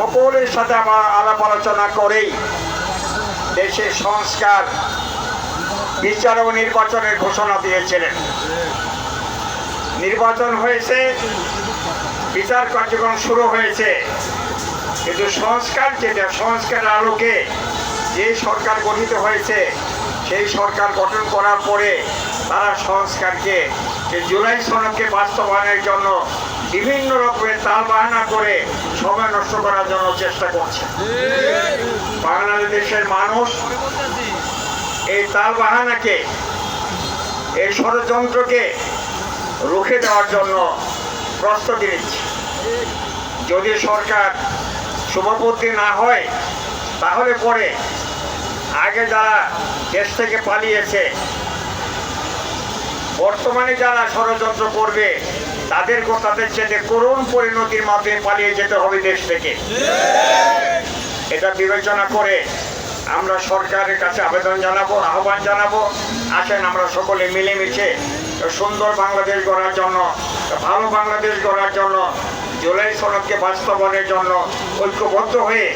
সকলের সাথে আমার আলাপ আলোচনা করেই দেশের সংস্কার, বিচার ও নির্বাচনের ঘোষণা দিয়েছিলেন। নির্বাচন হয়েছে, বিচার কার্যক্রম শুরু হয়েছে, কিন্তু সংস্কার যেটা, সংস্কারের আলোকে যে সরকার গঠিত হয়েছে সেই সরকার গঠন করার পরে তারা সংস্কারকে, জুলাই সনদকে বাস্তবায়নের জন্য বিভিন্ন রকমের তালবাহানা করে সময় নষ্ট করার জন্য চেষ্টা করছে। বাংলাদেশের মানুষ এই তালবাহানাকে, এই ষড়যন্ত্রকে রুখে দেওয়ার জন্য প্রস্তুতি নিচ্ছে। যদি সরকার শুভবুদ্ধি না হয় তাহলে পরে আগে যারা দেশ থেকে পালিয়েছে, বর্তমানে যারা ষড়যন্ত্র করবে তাদেরকেও তাদের চেয়ে করুণ পরিণতির মাধ্যমে পালিয়ে যেতে হবে দেশ থেকে। এটা বিবেচনা করে আমরা সরকারের কাছে আবেদন জানাবো, আহ্বান জানাবো, আসেন আমরা সকলে মিলেমিশে সুন্দর বাংলাদেশ গড়ার জন্য, ভালো বাংলাদেশ গড়ার জন্য, জুলাই সনদকে বাস্তবায়নের জন্য ঐক্যবদ্ধ হয়ে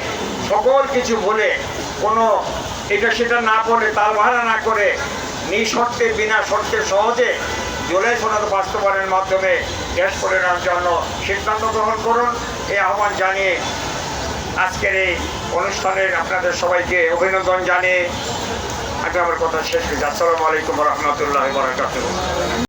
সকল কিছু বলে, কোনো এটা সেটা না বলে, তালবাহানা না করে নিঃশর্তে, বিনা শর্তে সহজে জুলাই সনদ বাস্তবায়নের মাধ্যমে দেশ করে নেওয়ার জন্য সিদ্ধান্ত গ্রহণ করুন। এই আহ্বান জানিয়ে আজকের এই অনুষ্ঠানের আপনাদের সবাইকে অভিনন্দন জানিয়ে আমি আমার কথা শেষ করছি। আসসালামু আলাইকুম ওয়া রাহমাতুল্লাহি ওয়া বারাকাতুহু।